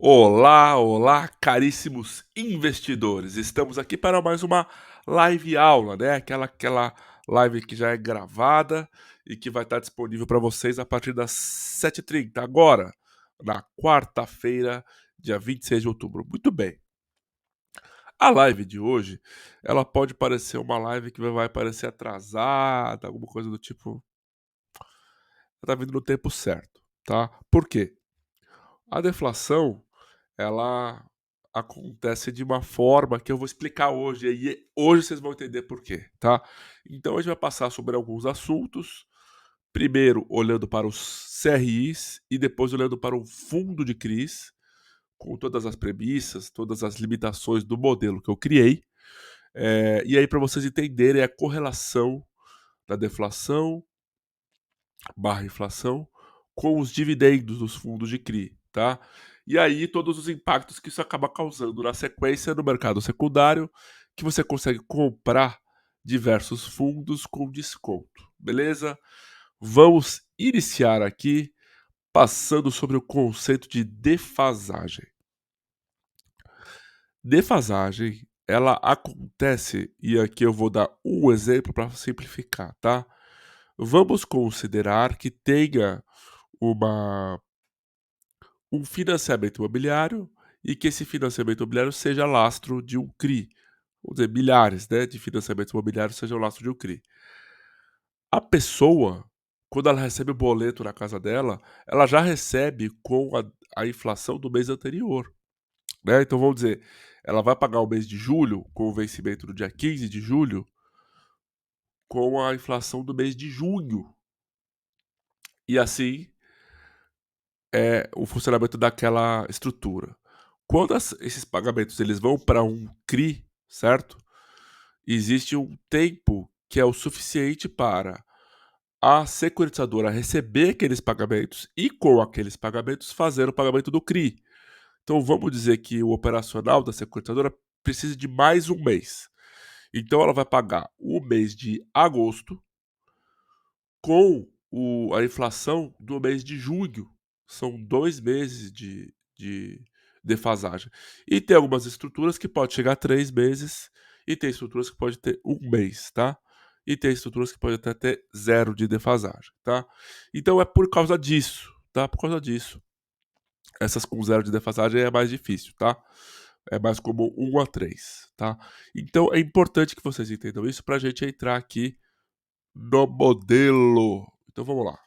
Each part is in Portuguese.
Olá, olá, caríssimos investidores. Estamos aqui para mais uma live aula, né? Aquela live que já é gravada e que vai estar disponível para vocês a partir das 7h30, agora, na quarta-feira, dia 26 de outubro. Muito bem. A live de hoje, ela pode parecer uma live que vai parecer atrasada, alguma coisa do tipo, tá vindo no tempo certo, tá? Por quê? A deflação ela acontece de uma forma que eu vou explicar hoje, e hoje vocês vão entender por quê, tá? Então a gente vai passar sobre alguns assuntos, primeiro olhando para os CRIs e depois olhando para o fundo de CRIs, com todas as premissas, todas as limitações do modelo que eu criei, e aí para vocês entenderem a correlação da deflação barra inflação com os dividendos dos fundos de CRI, tá? E aí todos os impactos que isso acaba causando na sequência no mercado secundário, que você consegue comprar diversos fundos com desconto, beleza? Vamos iniciar aqui passando sobre o conceito de defasagem. Defasagem, ela acontece, e aqui eu vou dar um exemplo para simplificar, tá? Vamos considerar que tenha uma um financiamento imobiliário e que esse financiamento imobiliário seja lastro de um CRI. Vamos dizer, milhares, né, de financiamentos imobiliários sejam lastro de um CRI. A pessoa, quando ela recebe o boleto na casa dela, ela já recebe com a inflação do mês anterior, né? Então vamos dizer, ela vai pagar o mês de julho, com o vencimento no dia 15 de julho, com a inflação do mês de junho. E assim é o funcionamento daquela estrutura. Quando esses pagamentos eles vão para um CRI, certo? Existe um tempo que é o suficiente para a securitizadora receber aqueles pagamentos e, com aqueles pagamentos, fazer o pagamento do CRI. Então, vamos dizer que o operacional da securitizadora precisa de mais um mês. Então, ela vai pagar o mês de agosto com a inflação do mês de junho. São 2 meses de defasagem. E tem algumas estruturas que pode chegar a 3 meses, e tem estruturas que pode ter um mês, tá? E tem estruturas que pode até ter 0 de defasagem, tá? Então é por causa disso, tá? Por causa disso. Essas com 0 de defasagem é mais difícil, tá? É mais como 1 a 3, tá? Então é importante que vocês entendam isso pra gente entrar aqui no modelo. Então vamos lá.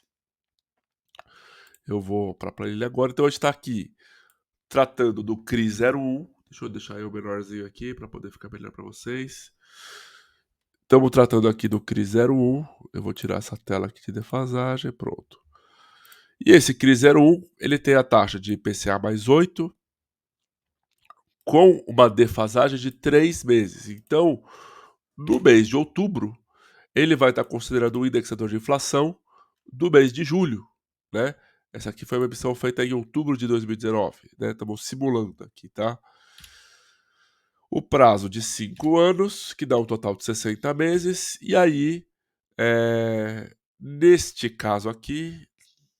Eu vou para a planilha agora. Então a gente está aqui tratando do CRI 01. Deixa eu deixar eu menorzinho aqui para poder ficar melhor para vocês. Estamos tratando aqui do CRI 01. Eu vou tirar essa tela aqui de defasagem. Pronto. E esse CRI 01, ele tem a taxa de IPCA mais 8 com uma defasagem de 3 meses. Então, no mês de outubro, ele vai estar considerando o indexador de inflação do mês de julho, né? Essa aqui foi uma emissão feita em outubro de 2019, né? Estamos simulando aqui, tá? O prazo de 5 anos, que dá um total de 60 meses, e aí, neste caso aqui,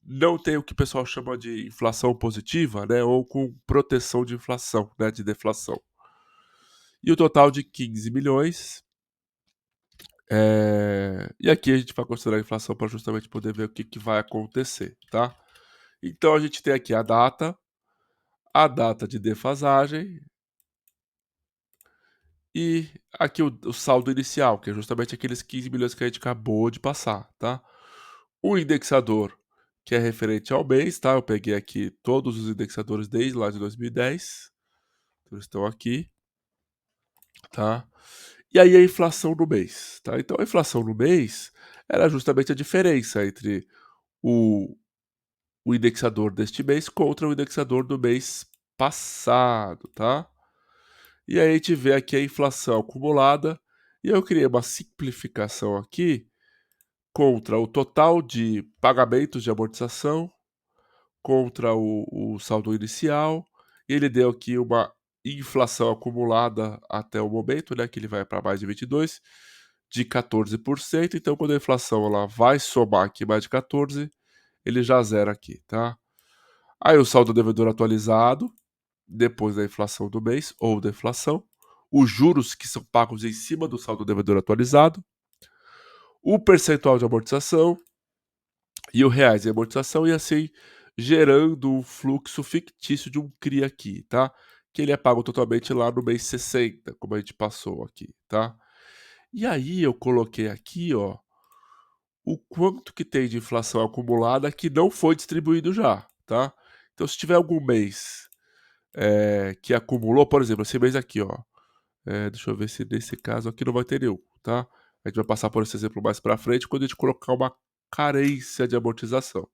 não tem o que o pessoal chama de inflação positiva, né? Ou com proteção de inflação, né? De deflação. E o total de 15 milhões. E aqui a gente vai considerar a inflação para justamente poder ver o que vai acontecer, tá? Então a gente tem aqui a data de defasagem e aqui o saldo inicial, que é justamente aqueles 15 milhões que a gente acabou de passar, tá? O indexador, que é referente ao mês, tá? Eu peguei aqui todos os indexadores desde lá de 2010, então estão aqui, tá? E aí a inflação no mês, tá? Então a inflação no mês era justamente a diferença entre o o indexador deste mês contra o indexador do mês passado, tá? E aí a gente vê aqui a inflação acumulada, e eu criei uma simplificação aqui contra o total de pagamentos de amortização, contra o saldo inicial, e ele deu aqui uma inflação acumulada até o momento, né, que ele vai para mais de 22, de 14%. Então, quando a inflação ela vai somar aqui mais de 14, ele já zera aqui, tá? Aí o saldo devedor atualizado, depois da inflação do mês ou da inflação, os juros que são pagos em cima do saldo devedor atualizado, o percentual de amortização e o reais de amortização, e assim gerando um fluxo fictício de um CRI aqui, tá? Que ele é pago totalmente lá no mês 60, como a gente passou aqui, tá? E aí eu coloquei aqui, ó, o quanto que tem de inflação acumulada que não foi distribuído já, tá? Então, se tiver algum mês que acumulou, por exemplo, esse mês aqui, ó, deixa eu ver se nesse caso aqui não vai ter nenhum, tá? A gente vai passar por esse exemplo mais pra frente quando a gente colocar uma carência de amortização,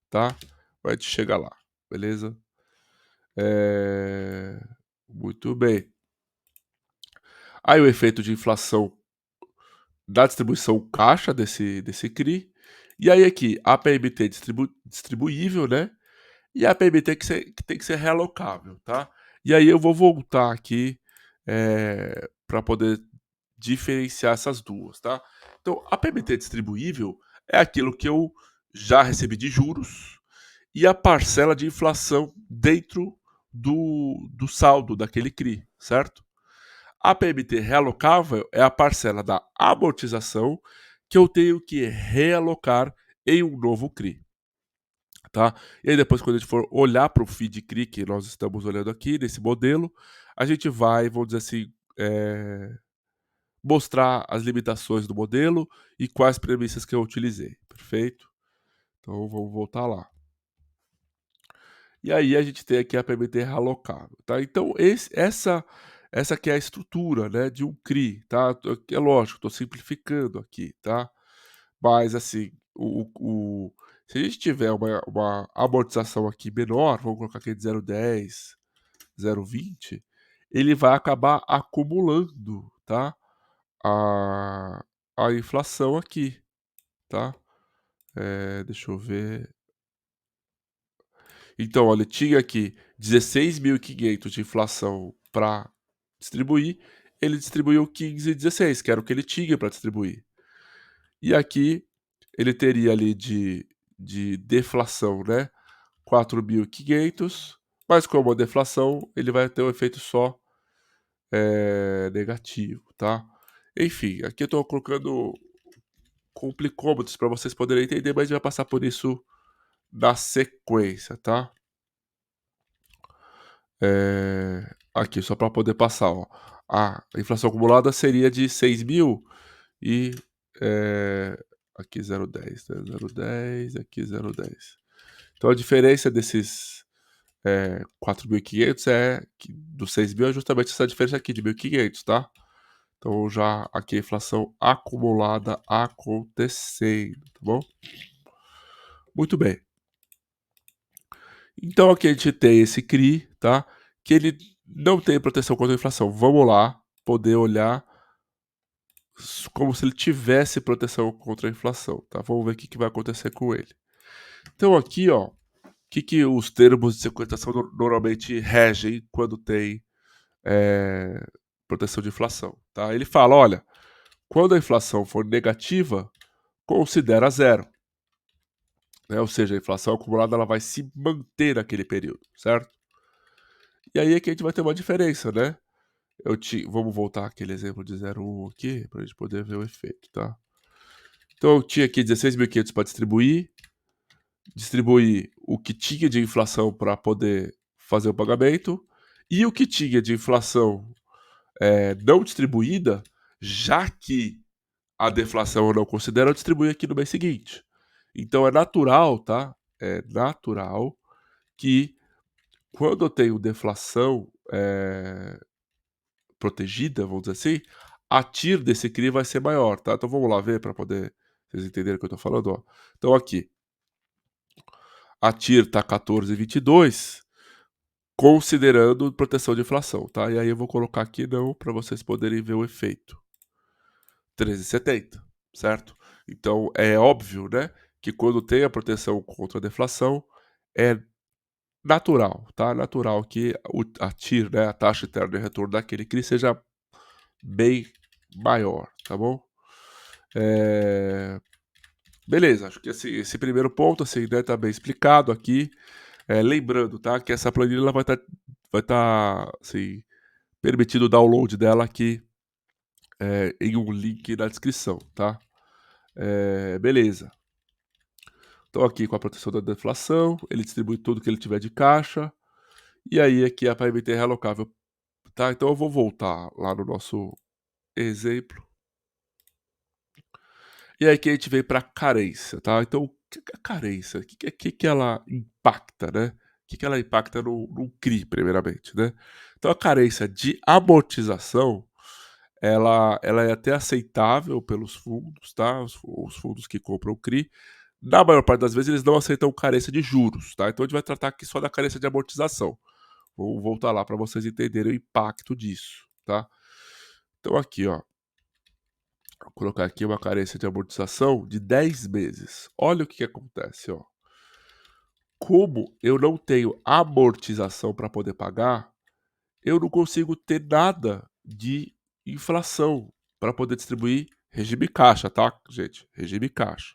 tá? A gente chega lá, beleza? Muito bem. Aí o efeito de inflação da distribuição caixa desse CRI. E aí aqui, a PMT distribuível, né? E a PMT que tem que ser realocável, tá? E aí eu vou voltar aqui para poder diferenciar essas duas, tá? Então, a PMT distribuível é aquilo que eu já recebi de juros e a parcela de inflação dentro do saldo daquele CRI, certo? A PMT realocável é a parcela da amortização que eu tenho que realocar em um novo CRI. Tá? E aí depois, quando a gente for olhar para o feed CRI que nós estamos olhando aqui, nesse modelo, a gente vai, vamos dizer assim, mostrar as limitações do modelo e quais premissas que eu utilizei, perfeito? Então vamos voltar lá. E aí a gente tem aqui a PMT realocável, tá? Então essa aqui é a estrutura, né, de um CRI, tá? É lógico, estou simplificando aqui, tá? Mas assim, se a gente tiver uma amortização aqui menor, vamos colocar aqui de 0,10, 0,20, ele vai acabar acumulando, tá? A, a inflação aqui, tá? Deixa eu ver. Então, olha, tinha aqui 16.500 de inflação para distribuir, ele distribuiu 15,16, que era o que ele tinha para distribuir. E aqui ele teria ali de deflação, né? 4.500, mas como a deflação, ele vai ter um efeito só negativo, tá? Enfim, aqui eu estou colocando complicômetros para vocês poderem entender, mas a gente vai passar por isso na sequência, tá? Aqui, só para poder passar, ó. A inflação acumulada seria de 6.000 e aqui 0,10, né? 0,10, aqui 0,10. Então a diferença desses 4.500 dos 6.000 é justamente essa diferença aqui de 1.500, tá? Então já aqui a inflação acumulada acontecendo, tá bom? Muito bem. Então aqui a gente tem esse CRI, tá? Que ele não tem proteção contra a inflação. Vamos lá poder olhar como se ele tivesse proteção contra a inflação, tá? Vamos ver o que vai acontecer com ele. Então aqui, ó, o que os termos de securitização normalmente regem quando tem proteção de inflação, tá? Ele fala, olha, quando a inflação for negativa, considera zero, né? Ou seja, a inflação acumulada ela vai se manter naquele período, certo? E aí é que a gente vai ter uma diferença, né? Vamos voltar aquele exemplo de 0,1 aqui, para a gente poder ver o efeito, tá? Então eu tinha aqui 16.500 para distribuir o que tinha de inflação para poder fazer o pagamento, e o que tinha de inflação não distribuída, já que a deflação eu não considero, eu distribuir aqui no mês seguinte. Então é natural, tá? É natural que quando eu tenho deflação protegida, vamos dizer assim, a TIR desse CRI vai ser maior, tá? Então vamos lá ver para poder vocês entenderem o que eu estou falando, ó. Então aqui, a TIR está 14,22, considerando proteção de inflação, tá? E aí eu vou colocar aqui não para vocês poderem ver o efeito. 13,70, certo? Então é óbvio, né, que quando tem a proteção contra a deflação, é natural, tá? Natural que a TIR, né, a taxa interna de retorno daquele CRI seja bem maior, tá bom? Beleza, acho que esse primeiro ponto, assim, né, tá bem explicado aqui. Lembrando, tá, que essa planilha ela vai estar assim, permitido o download dela aqui em um link na descrição, tá? Beleza. Então aqui com a proteção da deflação, ele distribui tudo que ele tiver de caixa, e aí aqui é para emitir relocável, tá? Então eu vou voltar lá no nosso exemplo, e aí aqui a gente vem para carência, tá? Então o que é a carência? O que ela impacta, né? O que ela impacta no CRI, primeiramente, né? Então a carência de amortização, ela é até aceitável pelos fundos, tá? Os fundos que compram o CRI. Na maior parte das vezes, eles não aceitam carência de juros, tá? Então a gente vai tratar aqui só da carência de amortização. Vou voltar lá para vocês entenderem o impacto disso, tá? Então aqui, ó, vou colocar aqui uma carência de amortização de 10 meses. Olha o que acontece, ó. Como eu não tenho amortização para poder pagar, eu não consigo ter nada de inflação para poder distribuir regime caixa, tá, gente? Regime caixa.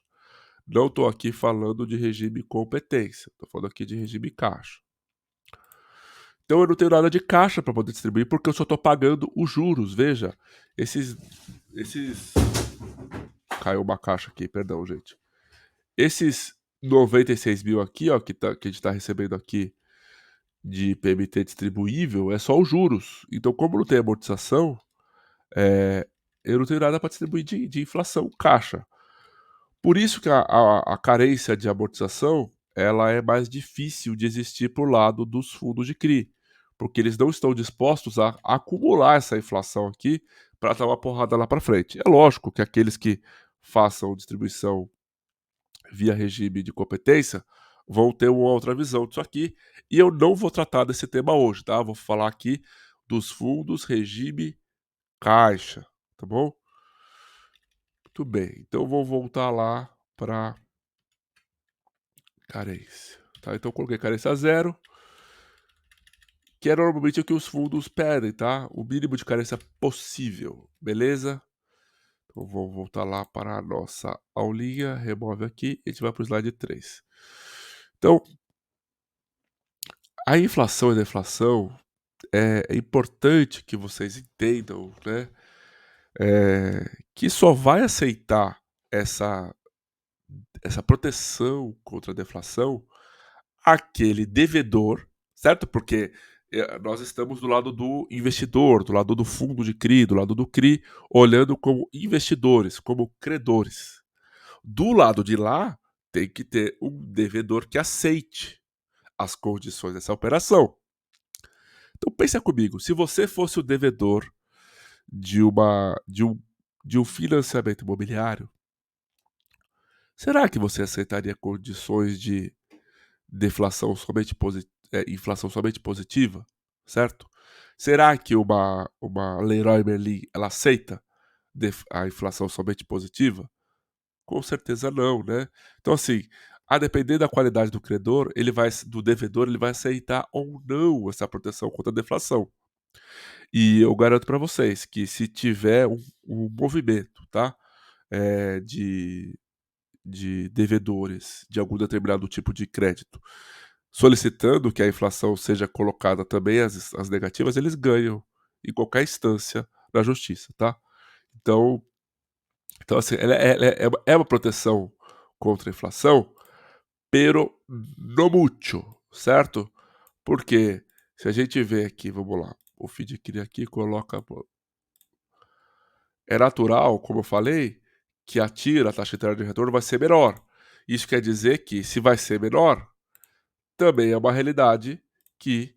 Não estou aqui falando de regime competência, estou falando aqui de regime caixa. Então eu não tenho nada de caixa para poder distribuir porque eu só estou pagando os juros. Veja, esses. Caiu uma caixa aqui, perdão, gente. Esses 96 mil aqui, ó, que a gente está recebendo aqui de PMT distribuível, é só os juros. Então, como não tem amortização, eu não tenho nada para distribuir de inflação caixa. Por isso que a carência de amortização ela é mais difícil de existir por lado dos fundos de CRI, porque eles não estão dispostos a acumular essa inflação aqui para dar uma porrada lá para frente. É lógico que aqueles que façam distribuição via regime de competência vão ter uma outra visão disso aqui, e eu não vou tratar desse tema hoje, tá? Vou falar aqui dos fundos regime caixa, tá bom? Muito bem, então eu vou voltar lá para carência, tá? Então eu coloquei carência zero, que é normalmente o que os fundos pedem, tá? O mínimo de carência possível, beleza? Então vou voltar lá para a nossa aulinha, remove aqui, e a gente vai para o slide 3. Então, a inflação e a deflação é importante que vocês entendam, né? Que só vai aceitar essa, essa proteção contra a deflação aquele devedor, certo? Porque nós estamos do lado do investidor, do lado do fundo de CRI, do lado do CRI, olhando como investidores, como credores. Do lado de lá, tem que ter um devedor que aceite as condições dessa operação. Então pensa comigo, se você fosse o devedor de um financiamento imobiliário, será que você aceitaria condições de deflação somente inflação somente positiva, certo? Será que uma Leroy Merlin ela aceita a inflação somente positiva? Com certeza não, né? Então assim, a depender da qualidade do credor, do devedor, ele vai aceitar ou não essa proteção contra a deflação. E eu garanto para vocês que se tiver um movimento, tá, de devedores de algum determinado tipo de crédito, solicitando que a inflação seja colocada também as negativas, eles ganham em qualquer instância da justiça, tá? Então, assim, ela é uma proteção contra a inflação, pero no mucho, certo? Porque se a gente vê aqui, vamos lá, o FDIC aqui coloca, é natural, como eu falei, que a taxa interna de retorno vai ser menor. Isso quer dizer que se vai ser menor, também é uma realidade que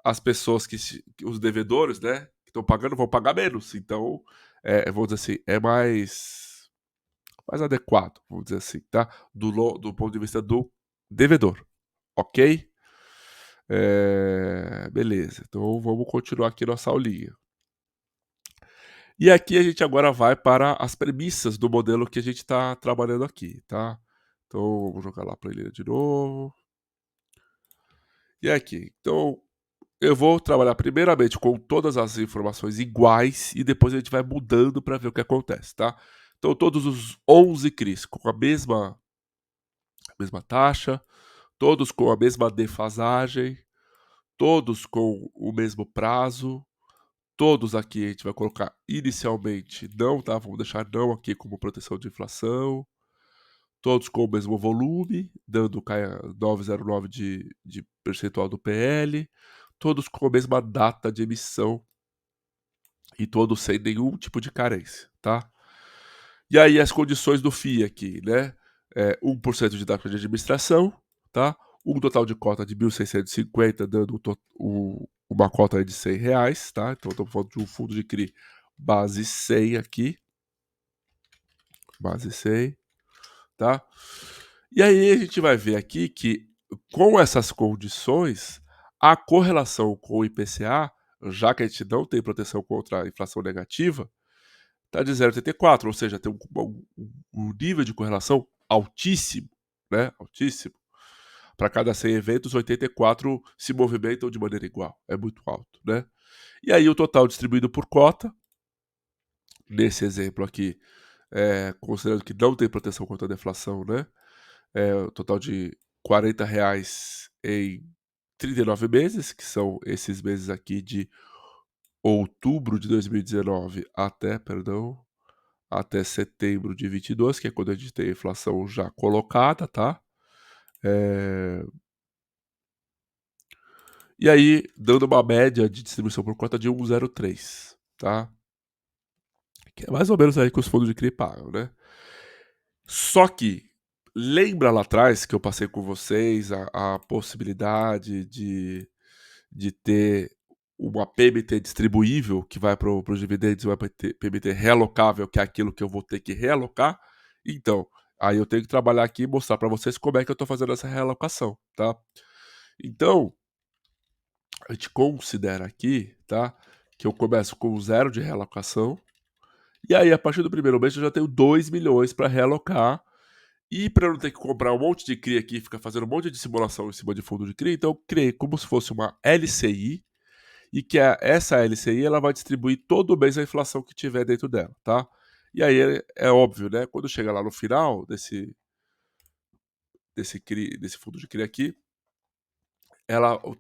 as pessoas que os devedores, né, que estão pagando vão pagar menos. Então, vou dizer assim, é mais adequado, vamos dizer assim, tá? Do ponto de vista do devedor, ok? Beleza, então vamos continuar aqui nossa aulinha. E aqui a gente agora vai para as premissas do modelo que a gente está trabalhando aqui, tá? Então, vou jogar lá a planilha de novo. E aqui, então, eu vou trabalhar primeiramente com todas as informações iguais e depois a gente vai mudando para ver o que acontece, tá? Então, todos os 11 CRIs com a mesma taxa, todos com a mesma defasagem, todos com o mesmo prazo, todos aqui a gente vai colocar inicialmente não, tá? Vamos deixar não aqui como proteção de inflação, todos com o mesmo volume, dando 9,09 de percentual do PL, todos com a mesma data de emissão e todos sem nenhum tipo de carência, tá? E aí as condições do FII aqui, né? 1% de taxa de administração, tá? Um total de cota de 1.650, dando uma cota aí de R$ 100, tá? Então estamos falando de um fundo de CRI base 100 aqui, base 100, tá? E aí a gente vai ver aqui que com essas condições, a correlação com o IPCA, já que a gente não tem proteção contra a inflação negativa, está de 0,84, ou seja, tem um nível de correlação altíssimo, né? Altíssimo. Para cada 100 eventos, 84 se movimentam de maneira igual. É muito alto, né? E aí o total distribuído por cota, nesse exemplo aqui, considerando que não tem proteção contra a deflação, né? O total de R$ 40 em 39 meses, que são esses meses aqui de outubro de 2019 até setembro de 22, que é quando a gente tem a inflação já colocada, tá? E aí, dando uma média de distribuição por cota de 1,03, tá? Que é mais ou menos aí que os fundos de CRI pagam, né? Só que, lembra lá atrás que eu passei com vocês a possibilidade de ter uma PMT distribuível que vai para os dividendos, vai ter PMT realocável, que é aquilo que eu vou ter que realocar? Então, aí eu tenho que trabalhar aqui e mostrar para vocês como é que eu estou fazendo essa realocação, tá? Então, a gente considera aqui, tá, que eu começo com 0 de realocação, e aí a partir do primeiro mês eu já tenho 2 milhões para realocar, e para eu não ter que comprar um monte de CRI aqui, ficar fazendo um monte de simulação em cima de fundo de CRI, então eu criei como se fosse uma LCI, e que essa LCI ela vai distribuir todo mês a inflação que tiver dentro dela, tá? E aí é óbvio, né? Quando chega lá no final desse fundo de CRI aqui,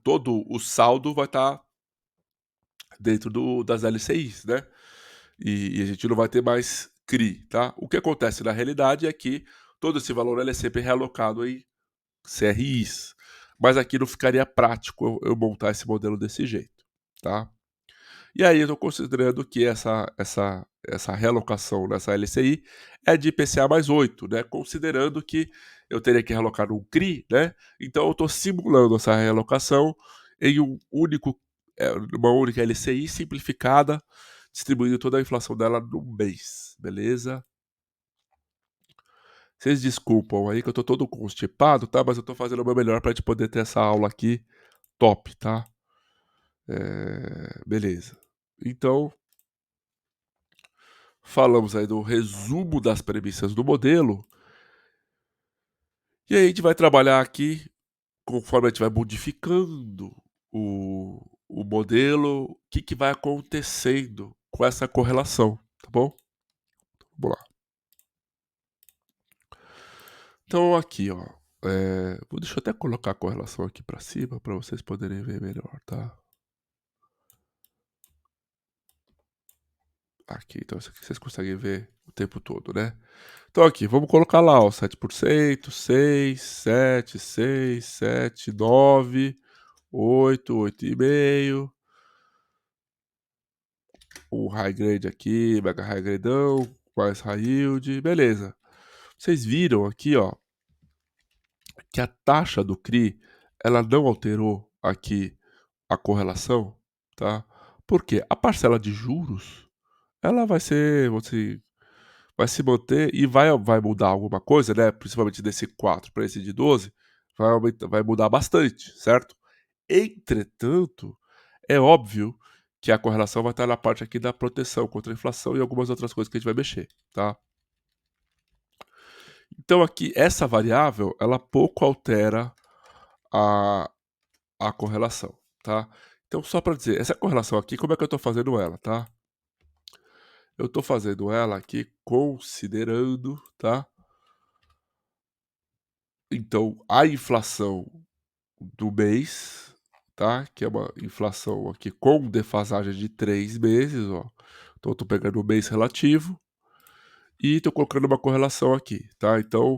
todo o saldo vai estar dentro das LCIs, né? E a gente não vai ter mais CRI, tá? O que acontece na realidade é que todo esse valor ele é sempre realocado em CRIs, mas aqui não ficaria prático eu montar esse modelo desse jeito, tá? E aí eu estou considerando que essa realocação nessa LCI é de IPCA mais 8, né? Considerando que eu teria que realocar um CRI, né? Então eu estou simulando essa realocação em uma única LCI simplificada, distribuindo toda a inflação dela no mês, beleza? Vocês desculpam aí que eu tô todo constipado, tá? Mas eu tô fazendo o meu melhor pra gente poder ter essa aula aqui top, tá? Beleza. Então, falamos aí do resumo das premissas do modelo. E aí a gente vai trabalhar aqui, conforme a gente vai modificando o modelo, o que vai acontecendo com essa correlação, tá bom? Vamos lá. Então aqui, ó, deixa eu até colocar a correlação aqui para cima para vocês poderem ver melhor, tá? Aqui, então isso aqui vocês conseguem ver o tempo todo, né? Então aqui, vamos colocar lá, ó, 7%, 6, 7, 6, 7, 9, 8, 8,5, o high grade aqui, mega high gradão, mais high yield, beleza. Vocês viram aqui, ó, que a taxa do CRI, ela não alterou aqui a correlação, tá? Porque a parcela de juros, ela vai se manter e vai mudar alguma coisa, né? Principalmente desse 4 para esse de 12, vai mudar bastante, certo? Entretanto, é óbvio que a correlação vai estar na parte aqui da proteção contra a inflação e algumas outras coisas que a gente vai mexer, tá? Então aqui, essa variável, ela pouco altera a, a correlação, tá? Então, só para dizer, essa correlação aqui, como é que eu estou fazendo ela, tá? Eu estou fazendo ela aqui considerando, tá? Então, a inflação do mês, tá? Que é uma inflação aqui com defasagem de 3 meses, ó. Então eu tô pegando o mês relativo e tô colocando uma correlação aqui, tá? Então,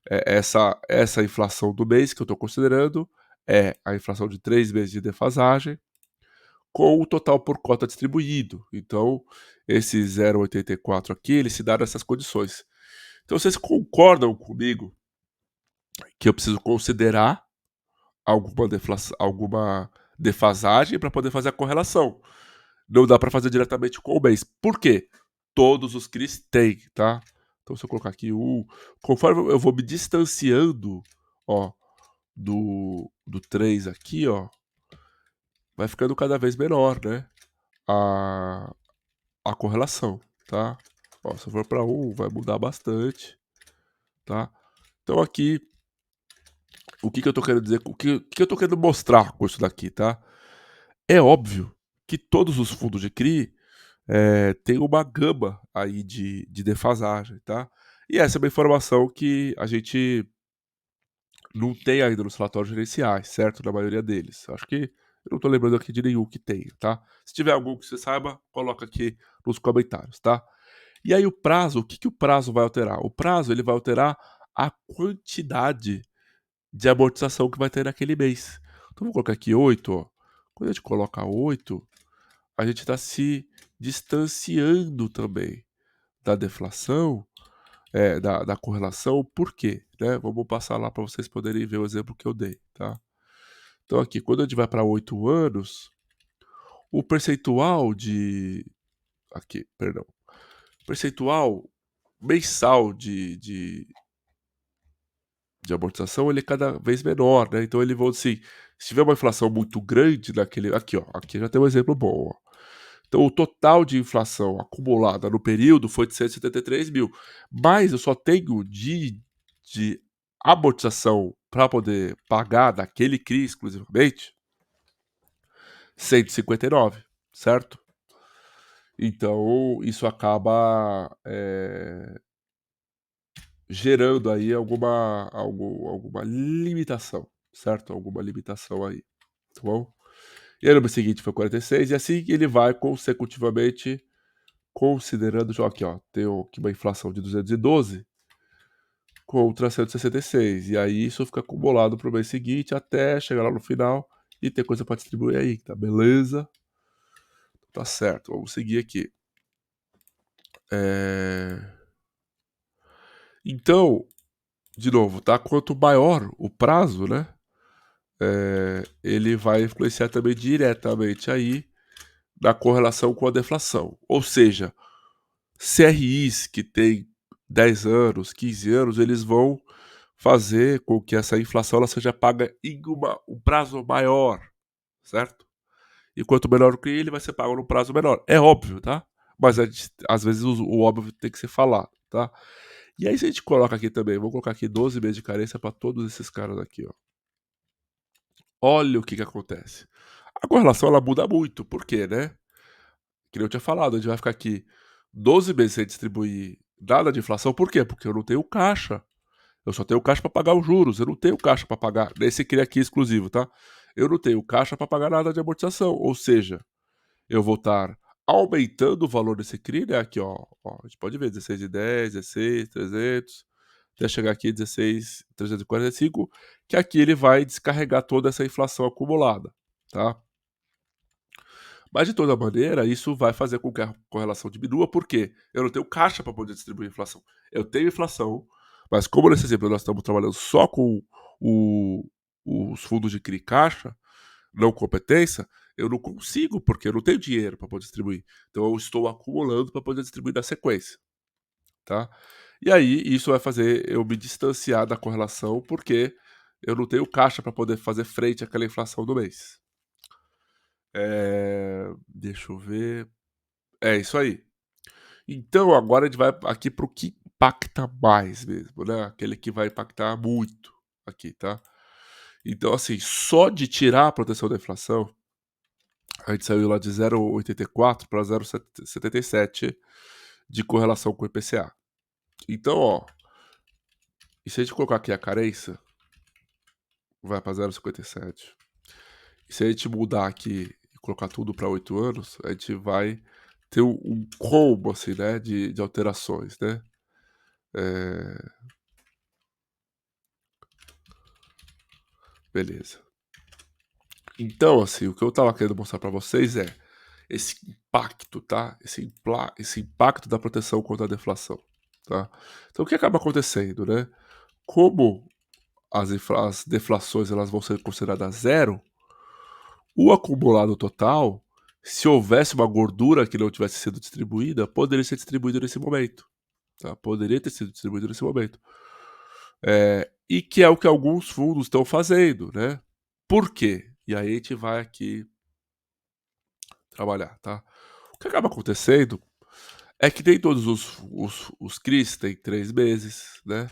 essa inflação do mês que eu tô considerando é a inflação de 3 meses de defasagem com o total por cota distribuído. Então, esse 0,84 aqui, ele se dá nessas condições. Então, vocês concordam comigo que eu preciso considerar alguma defasagem para poder fazer a correlação? Não dá para fazer diretamente com o mês. Por quê? Todos os CRIs têm, tá? Então, se eu colocar aqui conforme eu vou me distanciando, ó, do 3 aqui, ó, vai ficando cada vez menor, né? A, a correlação, tá? Ó, se eu for para 1, vai mudar bastante, tá? Então aqui, o que que eu tô querendo dizer, o que eu tô querendo mostrar com isso daqui, tá? É óbvio que todos os fundos de CRI têm uma gama aí de defasagem, tá? E essa é uma informação que a gente não tem ainda nos relatórios gerenciais, certo? Na maioria deles. Acho que eu não tô lembrando aqui de nenhum que tenha, tá? Se tiver algum que você saiba, coloca aqui nos comentários, tá? E aí o prazo, o que que o prazo vai alterar? O prazo, ele vai alterar a quantidade de amortização que vai ter naquele mês. Então vou colocar aqui 8, ó. Quando a gente coloca 8, a gente está se distanciando também da deflação, da correlação. Por quê? Né? Vamos passar lá para vocês poderem ver o exemplo que eu dei, tá? Então aqui, quando a gente vai para 8 anos, o percentual de... Aqui, perdão. Percentual mensal de amortização, ele é cada vez menor, né? Então ele vai assim, se tiver uma inflação muito grande naquele, aqui ó, aqui já tem um exemplo bom, ó. Então o total de inflação acumulada no período foi de 173 mil, mas eu só tenho de amortização para poder pagar daquele CRI exclusivamente 159, certo? Então isso acaba gerando aí alguma limitação, certo? Alguma limitação aí, tá bom? E aí no mês seguinte foi 46, e assim ele vai consecutivamente considerando, já aqui ó, tem aqui uma inflação de 212 contra 166, e aí isso fica acumulado pro mês seguinte até chegar lá no final e ter coisa para distribuir aí, tá beleza? Tá certo, vamos seguir aqui. Então, de novo, tá? Quanto maior o prazo, né? Ele vai influenciar também diretamente aí na correlação com a deflação. Ou seja, CRIs que têm 10 anos, 15 anos, eles vão fazer com que essa inflação ela seja paga em um prazo maior, certo? E quanto menor o CRI, ele vai ser pago no prazo menor. É óbvio, tá? Mas às vezes o óbvio tem que ser falado, tá? E aí se a gente coloca aqui também, vou colocar aqui 12 meses de carência para todos esses caras aqui, ó. Olha o que que acontece. A correlação ela muda muito, por quê, né? Que nem eu tinha falado, a gente vai ficar aqui 12 meses sem distribuir nada de inflação, por quê? Porque eu não tenho caixa. Eu só tenho caixa para pagar os juros, eu não tenho caixa para pagar, nesse CRI aqui exclusivo, tá? Eu não tenho caixa para pagar nada de amortização, ou seja, eu vou estar aumentando o valor desse CRI, né? Aqui, ó, a gente pode ver 16,10, 16, 300, até chegar aqui 16,345, que aqui ele vai descarregar toda essa inflação acumulada, tá? Mas de toda maneira, isso vai fazer com que a correlação diminua, porque eu não tenho caixa para poder distribuir inflação. Eu tenho inflação, mas como nesse exemplo nós estamos trabalhando só com o- os fundos de CRI caixa, não competência, eu não consigo, porque eu não tenho dinheiro para poder distribuir. Então eu estou acumulando para poder distribuir na sequência, tá? E aí isso vai fazer eu me distanciar da correlação, porque eu não tenho caixa para poder fazer frente àquela inflação do mês. Deixa eu ver. É isso aí. Então agora a gente vai aqui para o que impacta mais mesmo, né? Aquele que vai impactar muito aqui, tá? Então, assim, só de tirar a proteção da inflação, a gente saiu lá de 0,84 para 0,77 de correlação com o IPCA. Então, ó, e se a gente colocar aqui a carência, vai para 0,57. Se a gente mudar aqui e colocar tudo para 8 anos, a gente vai ter um combo, assim, né, de alterações, né. Eh, beleza. Então, assim, o que eu estava querendo mostrar para vocês é esse impacto, tá? Esse impacto da proteção contra a deflação, tá? Então, o que acaba acontecendo, né? Como as deflações elas vão ser consideradas zero, o acumulado total, se houvesse uma gordura que não tivesse sido distribuída, poderia ser distribuído nesse momento, tá? Poderia ter sido distribuído nesse momento. E que é o que alguns fundos estão fazendo, né? Por quê? E aí a gente vai aqui trabalhar, tá? O que acaba acontecendo é que nem todos os CRIs têm 3 meses, né?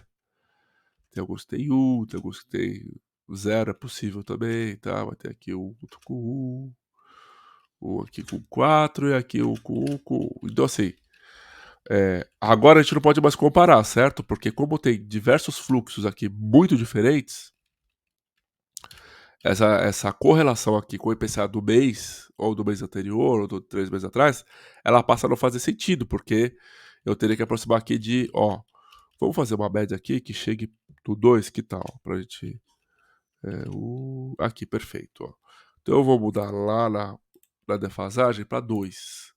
Tem alguns que tem 1, tem alguns que tem 0, é possível também, tá? Vai ter aqui um com 1 aqui com 4 e aqui um com 1 com então assim, agora a gente não pode mais comparar, certo? Porque como tem diversos fluxos aqui muito diferentes, essa correlação aqui com o IPCA do mês, ou do mês anterior, ou do 3 meses atrás, ela passa a não fazer sentido, porque eu teria que aproximar aqui de, ó, vamos fazer uma média aqui que chegue do 2, que tal? Pra gente, aqui, perfeito, ó. Então eu vou mudar lá na defasagem para 2,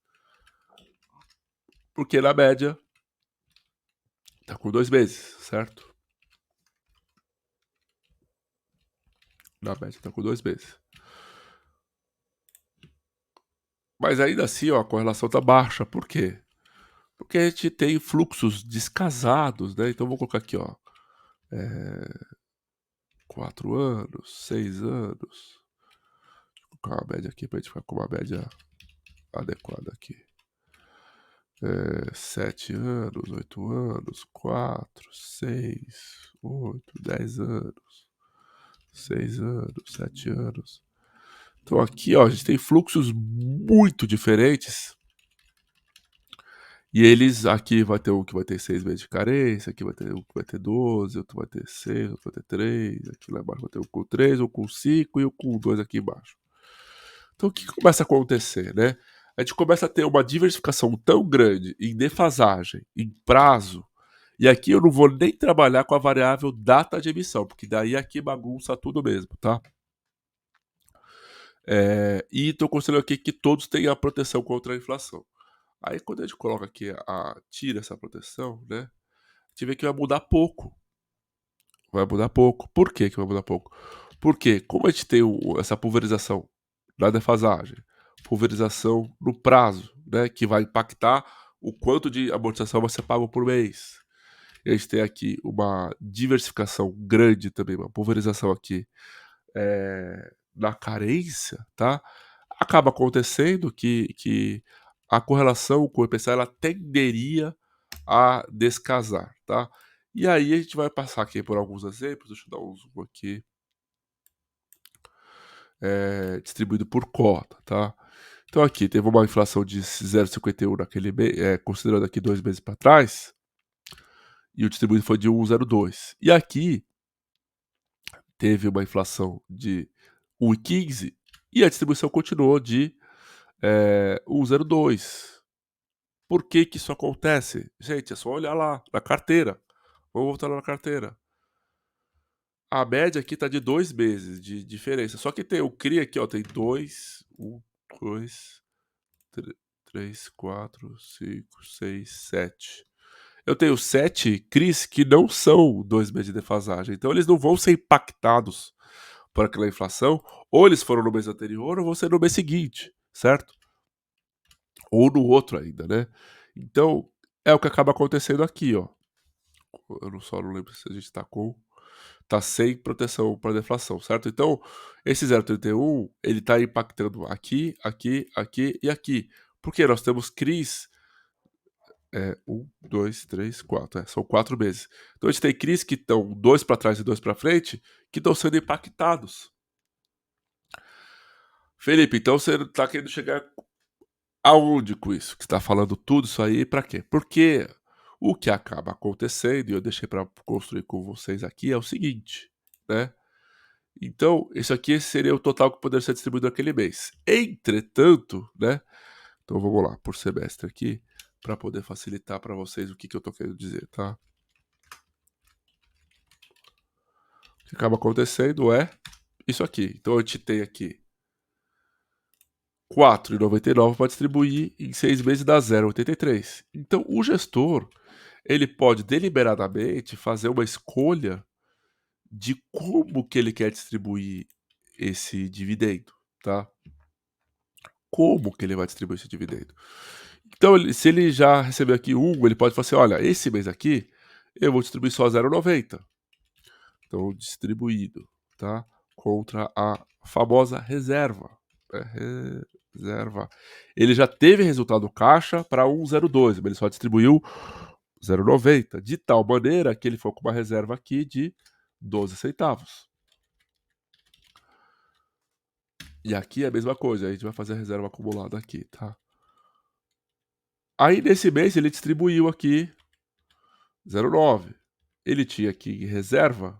porque na média tá com 2 meses, certo? Na média tá com 2 meses. Mas ainda assim, ó, a correlação tá baixa, por quê? Porque a gente tem fluxos descasados, né, então vou colocar aqui, ó, 4 anos, 6 anos, vou colocar uma média aqui pra gente ficar com uma média adequada aqui. 7 anos, 8 anos, 4, 6, 8, 10 anos, 6 anos, 7 anos. Então aqui, ó, a gente tem fluxos muito diferentes. E eles aqui vai ter um que vai ter 6 meses de carência, aqui vai ter um que vai ter 12, outro vai ter 6, outro vai ter 3, aqui lá embaixo vai ter um com 3, um com 5 e um com 2 aqui embaixo. Então o que começa a acontecer, né? A gente começa a ter uma diversificação tão grande em defasagem, em prazo, e aqui eu não vou nem trabalhar com a variável data de emissão, porque daí aqui bagunça tudo mesmo, tá? E estou considerando aqui que todos têm a proteção contra a inflação. Aí quando a gente coloca aqui, tira essa proteção, né? A gente vê que vai mudar pouco. Vai mudar pouco. Por que que vai mudar pouco? Porque como a gente tem essa pulverização na defasagem, pulverização no prazo, né, que vai impactar o quanto de amortização vai ser pago por mês. E a gente tem aqui uma diversificação grande também, uma pulverização aqui na carência, tá? Acaba acontecendo que a correlação com o IPCA ela tenderia a descasar, tá? E aí a gente vai passar aqui por alguns exemplos, deixa eu dar um zoom aqui, distribuído por cota, tá? Então aqui teve uma inflação de 0,51 naquele mês, considerando aqui 2 meses para trás, e o distribuído foi de 1,02. E aqui teve uma inflação de 1,15 e a distribuição continuou de 1,02. Por que que isso acontece? Gente, é só olhar lá na carteira. Vamos voltar lá na carteira. A média aqui tá de 2 meses de diferença. Só que tem o CRI aqui, ó, tem 2, 1, 2, 3, 4, 5, 6, 7. Eu tenho 7 CRIs que não são 2 meses de defasagem. Então eles não vão ser impactados por aquela inflação. Ou eles foram no mês anterior ou vão ser no mês seguinte, certo? Ou no outro ainda, né? Então é o que acaba acontecendo aqui, ó. Eu não lembro se a gente tá sem proteção para deflação, certo? Então, esse 0,31 ele tá impactando aqui, aqui, aqui e aqui. Porque nós temos CRIs, 1, 2, 3, 4, são 4 meses. Então a gente tem CRIs que estão 2 para trás e 2 para frente, que estão sendo impactados. Felipe, então você tá querendo chegar aonde com isso? Que você tá falando tudo isso aí para quê? Porque o que acaba acontecendo, e eu deixei para construir com vocês aqui, é o seguinte, né? Então, isso aqui seria o total que poderia ser distribuído naquele mês. Entretanto, né, então vamos lá, por semestre aqui, para poder facilitar para vocês o que que eu tô querendo dizer, tá? O que acaba acontecendo é isso aqui. Então, a gente tem aqui 4,99 para distribuir em 6 meses dá 0,83. Então, o gestor, ele pode deliberadamente fazer uma escolha de como que ele quer distribuir esse dividendo, tá? Como que ele vai distribuir esse dividendo. Então, se ele já recebeu aqui 1, ele pode falar assim: olha, esse mês aqui eu vou distribuir só 0,90. Então, distribuído, tá? Contra a famosa reserva. Reserva. Ele já teve resultado caixa para 1,02, mas ele só distribuiu 0,90, de tal maneira que ele ficou com uma reserva aqui de 12 centavos. E aqui é a mesma coisa, a gente vai fazer a reserva acumulada aqui, tá? Aí nesse mês ele distribuiu aqui 0,9. Ele tinha aqui reserva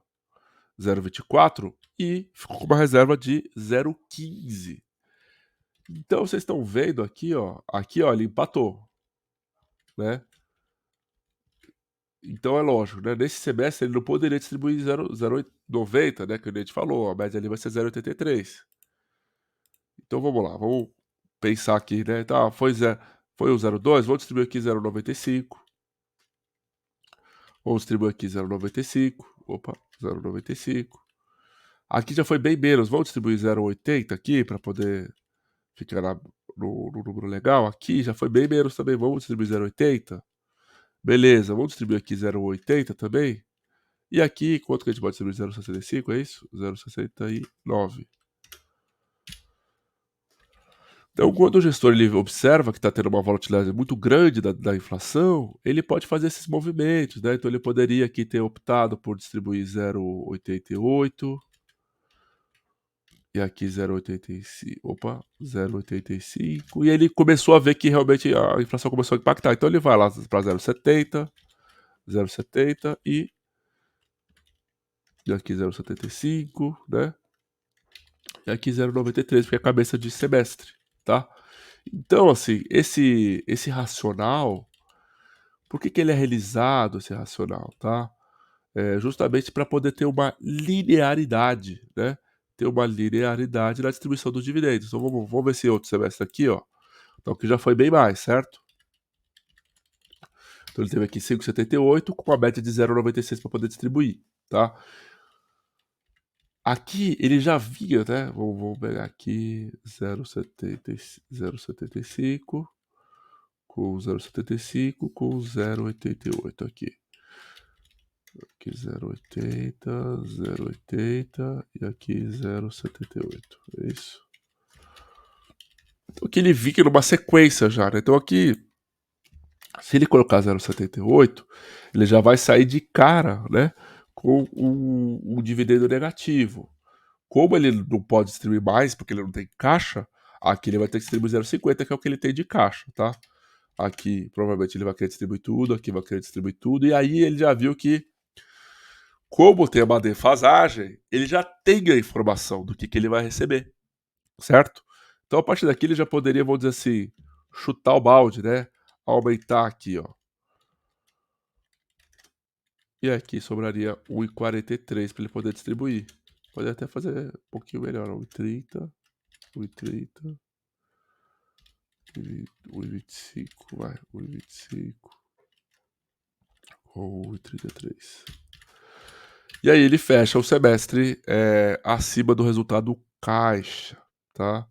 0,24 e ficou com uma reserva de 0,15. Então vocês estão vendo aqui, ó, ele empatou, né? Então é lógico, né? Nesse semestre ele não poderia distribuir 0,90, né? Que a gente falou, a média ali vai ser 0,83. Então vamos lá, vamos pensar aqui, né? Tá, foi o 0,2, vamos distribuir aqui 0,95. Vamos distribuir aqui 0,95. Opa, 0,95. Aqui já foi bem menos. Vamos distribuir 0,80 aqui para poder ficar no número legal. Aqui já foi bem menos também. Vamos distribuir 0,80. Beleza, vamos distribuir aqui 0,80 também. E aqui, quanto que a gente pode distribuir? 0,65, é isso? 0,69. Então, quando o gestor ele observa que está tendo uma volatilidade muito grande da inflação, ele pode fazer esses movimentos, né? Então, ele poderia aqui ter optado por distribuir 0,88 e aqui 0,85. Opa, 0,85. E ele começou a ver que realmente a inflação começou a impactar. Então, ele vai lá para 0,70, 0,70 e aqui 0,75, né? E aqui 0,93, porque é cabeça de semestre, tá? Então, assim, esse racional, por que que ele é realizado, esse racional, tá? É justamente para poder ter uma linearidade, né? Ter uma linearidade na distribuição dos dividendos. Então vamos ver esse outro semestre aqui, ó. Então que já foi bem mais, certo? Então ele teve aqui 5,78 com uma média de 0,96 para poder distribuir, tá? Aqui ele já vinha, né? Vamos pegar aqui 0,75 com 0,75 com 0,88 aqui. Aqui 0,80, 0,80 e aqui 0,78. É isso. Então aqui ele fica numa sequência já, né? Então aqui, se ele colocar 0,78, ele já vai sair de cara, né? Com um dividendo negativo. Como ele não pode distribuir mais, porque ele não tem caixa, aqui ele vai ter que distribuir 0,50, que é o que ele tem de caixa, tá? Aqui provavelmente ele vai querer distribuir tudo, aqui vai querer distribuir tudo, e aí ele já viu que, como tem uma defasagem, ele já tem a informação do que ele vai receber, certo? Então a partir daqui ele já poderia, vamos dizer assim, chutar o balde, né? Aumentar aqui, ó. E aqui sobraria 1,43 para ele poder distribuir. Pode até fazer um pouquinho melhor, 1,30, 1,30, 1,25, vai, 1,25 ou 1,33. E aí ele fecha o semestre acima do resultado caixa, tá?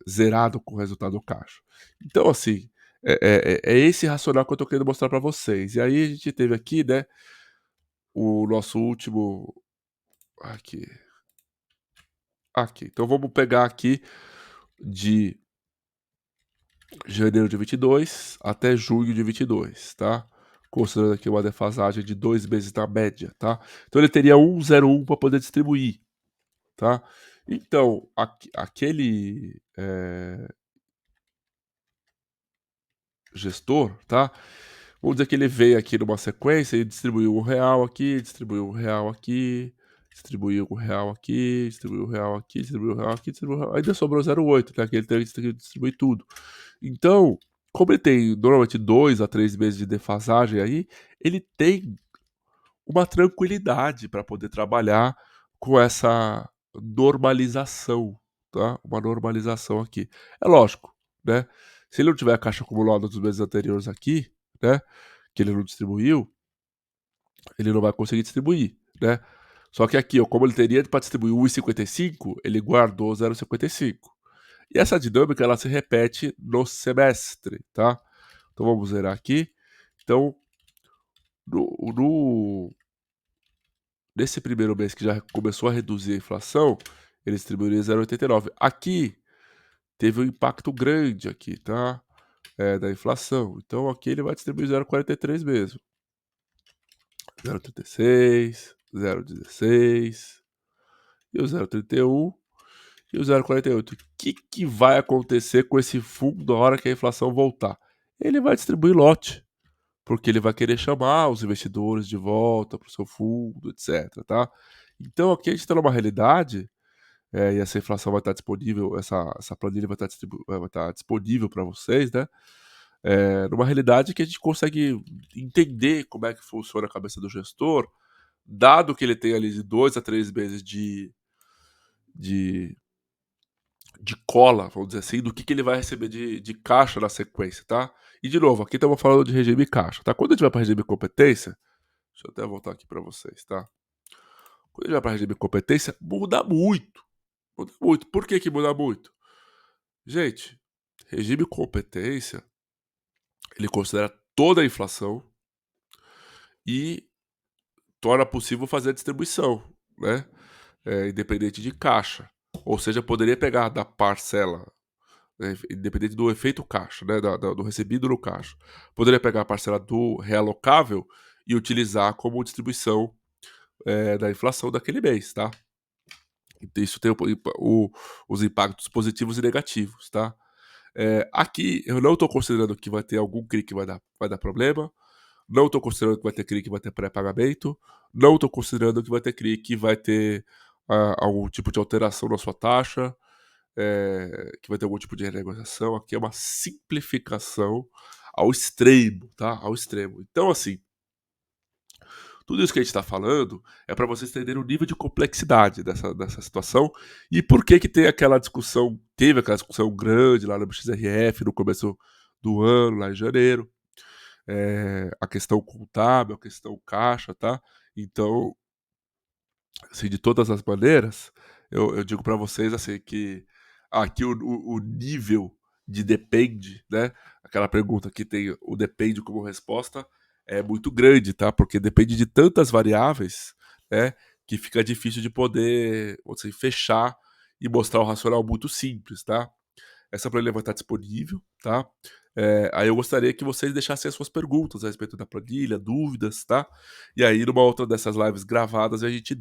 Zerado com o resultado caixa. Então, assim, é esse racional que eu tô querendo mostrar para vocês. E aí a gente teve aqui, né, o nosso último... Aqui. Aqui. Então vamos pegar aqui de janeiro de 22 até junho de 22, tá? Considerando aqui uma defasagem de 2 meses na média, tá? Então ele teria 1,01 para poder distribuir, tá? Então, aquele gestor, tá? Vamos dizer que ele veio aqui numa sequência e distribuiu R$1 aqui, distribuiu R$1 aqui, distribuiu R$ 1 aqui, distribuiu R$ 1 aqui, distribuiu R$ 1 aqui, distribuiu R$ 1, ainda sobrou 0,8, né, que ele tem que distribuir tudo. Então, como ele tem normalmente 2 a 3 meses de defasagem aí, ele tem uma tranquilidade para poder trabalhar com essa normalização, tá? Uma normalização aqui. É lógico, né? Se ele não tiver a caixa acumulada dos meses anteriores aqui, né? Que ele não distribuiu, ele não vai conseguir distribuir, né? Só que aqui, ó, como ele teria para distribuir 1,55, ele guardou 0,55. E essa dinâmica ela se repete no semestre, tá? Então vamos zerar aqui. Então, nesse primeiro mês que já começou a reduzir a inflação, ele distribuiria 0,89. Aqui teve um impacto grande aqui, tá? Da inflação. Então aqui ele vai distribuir 0,43 mesmo. 0,36, 0,16 e o 0,31 e o 0,48. O que vai acontecer com esse fundo na hora que a inflação voltar? Ele vai distribuir lote, porque ele vai querer chamar os investidores de volta para o seu fundo, etc, tá? Então aqui a gente está numa realidade, e essa inflação vai estar disponível, essa planilha vai estar disponível para vocês, né? Numa realidade que a gente consegue entender como é que funciona a cabeça do gestor, dado que ele tem ali de 2 a 3 meses de, de cola, vamos dizer assim, do que ele vai receber de caixa na sequência, tá? E de novo, aqui estamos falando de regime caixa, tá? Quando a gente vai para regime competência, deixa eu até voltar aqui para vocês, tá? Quando a gente vai para regime competência, muda muito. Muda muito. Por que muda muito? Gente, regime competência, ele considera toda a inflação e torna possível fazer a distribuição, né? Independente de caixa. Ou seja, poderia pegar da parcela, né, independente do efeito caixa, né, do recebido no caixa. Poderia pegar a parcela do realocável e utilizar como distribuição da inflação daquele mês, tá? Então, isso tem os impactos positivos e negativos, tá? Aqui eu não estou considerando que vai ter algum CRI que vai dar problema, não estou considerando que vai ter CRI que vai ter pré-pagamento, não estou considerando que vai ter CRI que vai ter algum tipo de alteração na sua taxa, que vai ter algum tipo de renegociação. Aqui é uma simplificação ao extremo, tá? Ao extremo. Então, assim, tudo isso que a gente está falando é para vocês entenderem o nível de complexidade dessa situação e por que tem aquela discussão, teve aquela discussão grande lá no XRF no começo do ano, lá em janeiro, a questão contábil, a questão caixa, tá? Então, assim, de todas as maneiras, eu digo para vocês assim que aqui o nível de depende, né? Aquela pergunta que tem o depende como resposta é muito grande, tá? Porque depende de tantas variáveis, né? Que fica difícil de poder, vamos dizer, fechar e mostrar um racional muito simples, tá? Essa planilha vai estar disponível, tá? Aí eu gostaria que vocês deixassem as suas perguntas a respeito da planilha, dúvidas, tá? E aí, numa outra dessas lives gravadas, a gente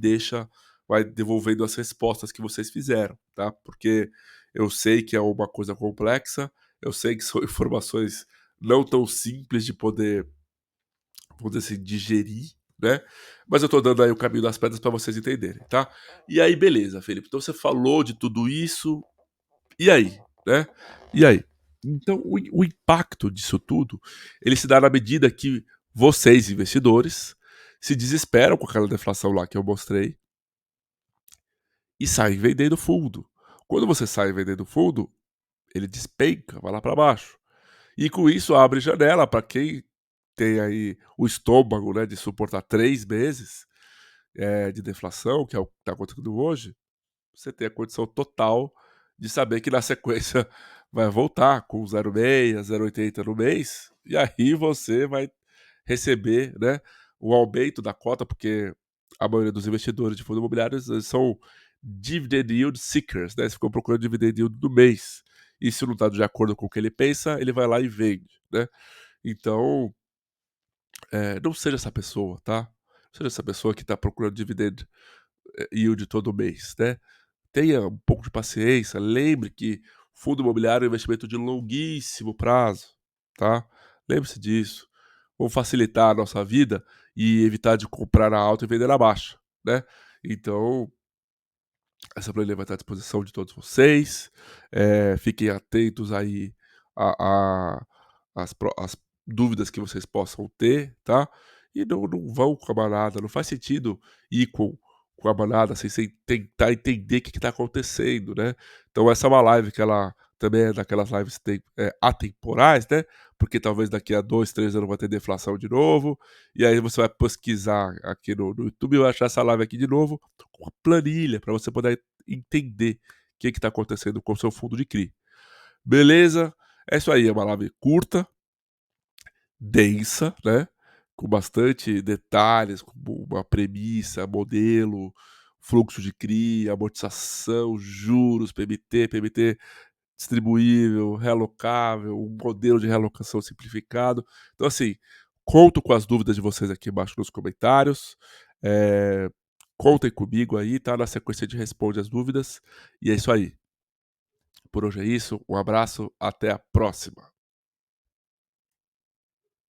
vai devolvendo as respostas que vocês fizeram, tá? Porque eu sei que é uma coisa complexa, eu sei que são informações não tão simples de poder, vamos dizer assim, digerir, né? Mas eu tô dando aí o caminho das pedras para vocês entenderem, tá? E aí, beleza, Felipe. Então você falou de tudo isso, e aí, né? E aí? Então, o impacto disso tudo, ele se dá na medida que vocês, investidores, se desesperam com aquela deflação lá que eu mostrei e saem vendendo fundo. Quando você sai vendendo fundo, ele despenca, vai lá para baixo. E com isso abre janela para quem tem aí o estômago, né, de suportar 3 meses de deflação, que é o que está acontecendo hoje. Você tem a condição total de saber que na sequência vai voltar com 0,6, 0,80 no mês, e aí você vai receber, né, o aumento da cota, porque a maioria dos investidores de fundos imobiliários são dividend yield seekers, né, eles ficam procurando dividend yield do mês. E se não está de acordo com o que ele pensa, ele vai lá e vende, né? Então, não seja essa pessoa, tá? Não seja essa pessoa que está procurando dividend yield todo mês, né? Tenha um pouco de paciência, lembre que fundo imobiliário é um investimento de longuíssimo prazo, tá? Lembre-se disso. Vamos facilitar a nossa vida e evitar de comprar na alta e vender na baixa, né? Então, essa planilha vai estar à disposição de todos vocês. Fiquem atentos aí a às dúvidas que vocês possam ter, tá. E não vão com a manada, não faz sentido ir com a manada sem tentar entender o que está acontecendo, né. Então essa é uma live que ela também é daquelas lives atemporais, né, porque talvez daqui a 2, 3 anos vai ter deflação de novo, e aí você vai pesquisar aqui no YouTube e vai achar essa live aqui de novo, com a planilha, para você poder entender o que está acontecendo com o seu fundo de CRI. Beleza? É isso aí, é uma live curta, densa, né? Com bastante detalhes, com uma premissa, modelo, fluxo de CRI, amortização, juros, PMT distribuível, relocável, um modelo de realocação simplificado. Então, assim, conto com as dúvidas de vocês aqui embaixo nos comentários. Eh, Contem comigo aí, tá? Na sequência de responde as dúvidas. E é isso aí. Por hoje é isso. Um abraço, até a próxima.